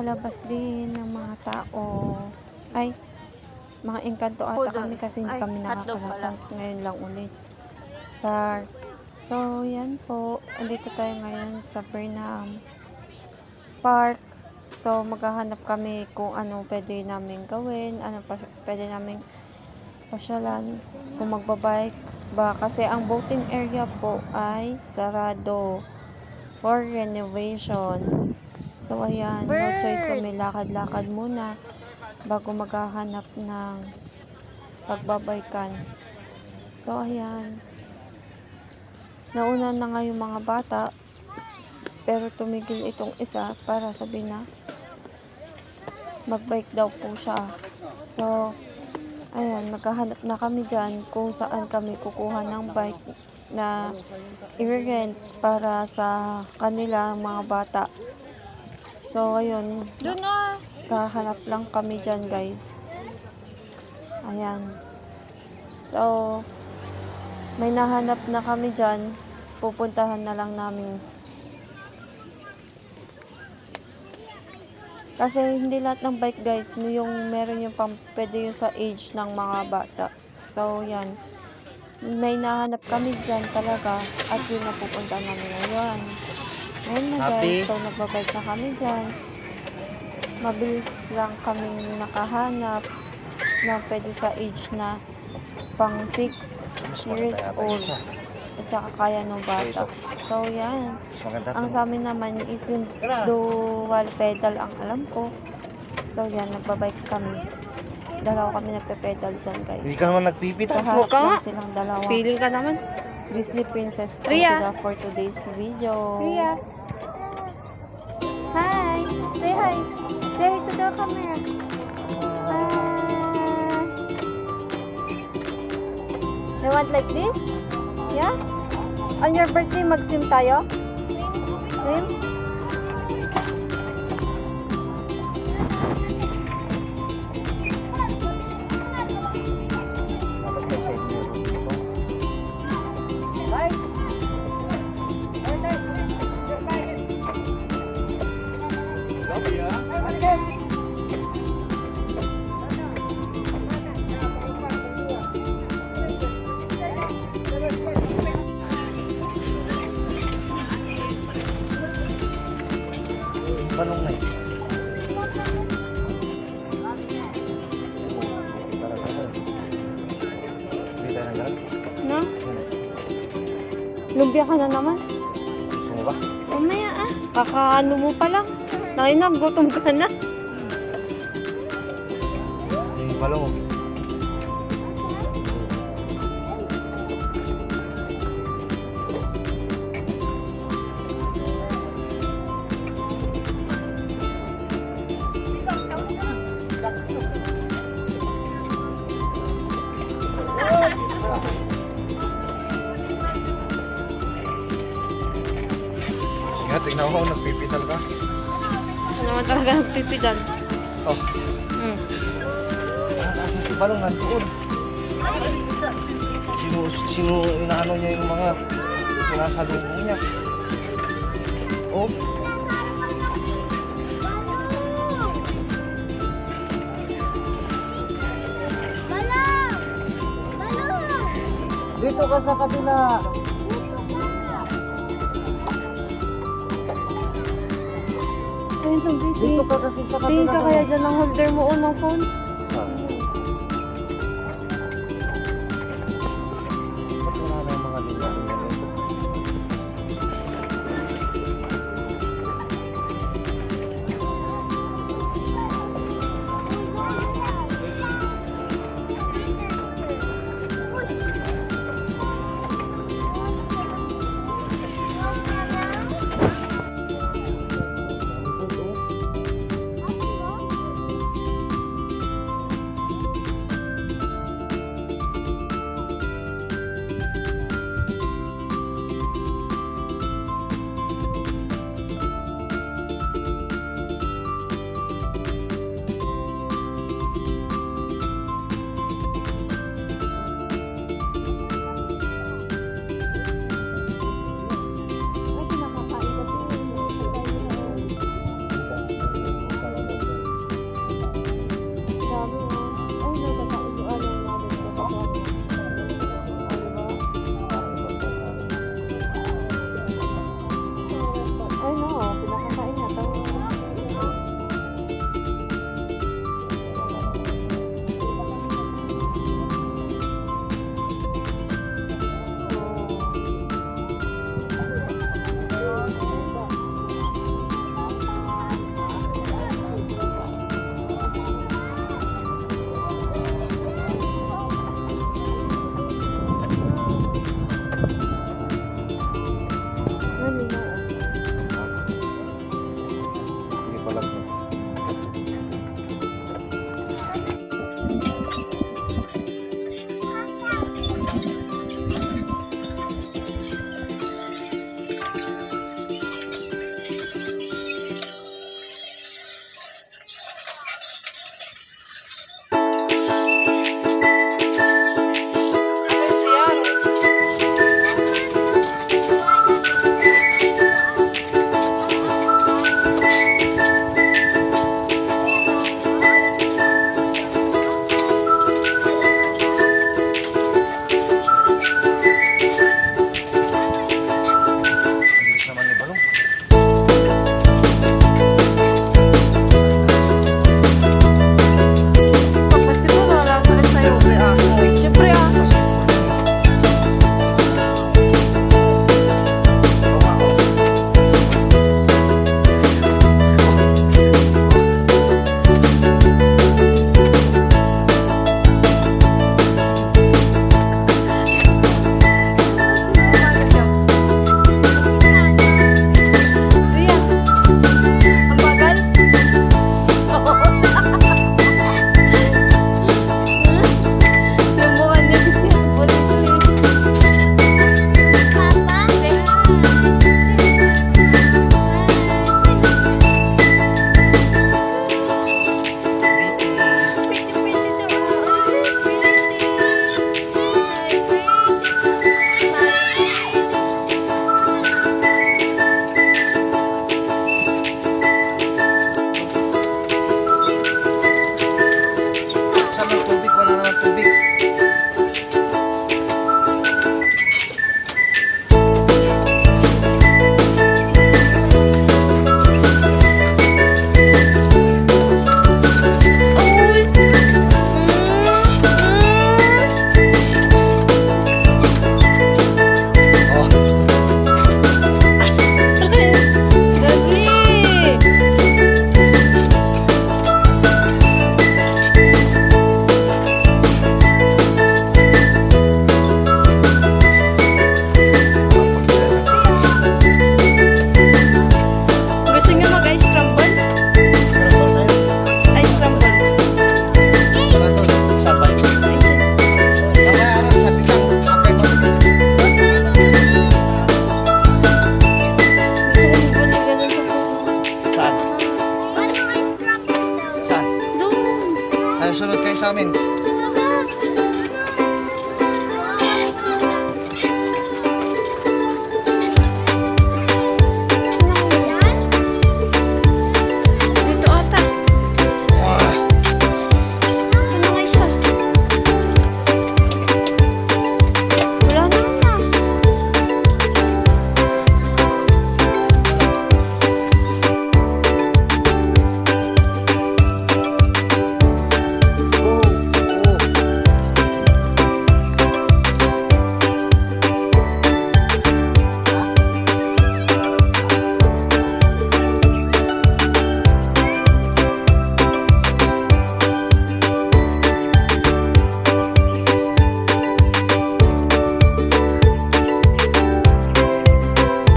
lumalabas din ng mga tao. Ay, mga engkanto ata kami kasi hindi kami nakakalabas. Ngayon lang ulit. Char. So, yan po. Andito tayo ngayon sa Burnham Park. So, maghahanap kami kung ano pwede namin gawin, ano pwede namin pasyalan, kung magbabike ba. Kasi ang boating area po ay sarado for renovation. So, ayan, no choice kami, lakad-lakad muna bago maghahanap ng pagbabaykan. So, ayan. Nauna na nga yung mga bata, pero tumigil itong isa para sabihin na magbike daw po siya. So, ayan, maghahanap na kami dyan kung saan kami kukuha ng bike na i-rent para sa kanila mga bata. So, ayun. Doon na! Kahanap lang kami dyan, guys. Ayan. So, may nahanap na kami dyan. Pupuntahan na lang namin. Kasi hindi lahat ng bike, guys, yung meron yung pwede yung sa age ng mga bata. So, yan. May nahanap kami dyan talaga at yun na pupuntahan namin ngayon. Ngayon na, guys. So, nagbabike na kami dyan. Mabilis lang kaming nakahanap na pwede sa age na pang 6 years old at saka kaya ng bata. So, yan. Ang sa amin naman is yung dual pedal ang alam ko. So, yan. Nagbabike kami. Dalawa kami nagpe-pedal dyan, guys. Hindi ka naman nagpipita. Sa harap lang silang dalawa. Feeling ka naman. Disney Princess po Priya. sila for today's video. Priya. Hi. Say hi. Say hi to the camera. Hi. You want like this? Yeah? On your birthday, mag-swim tayo? Swim? Balong na eh. Hindi tayo naglag. No? Lumpia ka na naman. Gusto mo ba? Umaya kakaano mo pa lang. Nakinang, gutom ka na. Yung balong. Sige, tignan ko kung nagpipidal ka. Ano naman talaga nagpipidal. Oh, kasi si balong nandoon. Sino inaano niya yung mga pinasalubong niya. Oh. Dito ka sa kabila. Ayun, so busy. Dito ka kasi sa kabila. Tingin ka kaya dyan ng holder mo o ng phone?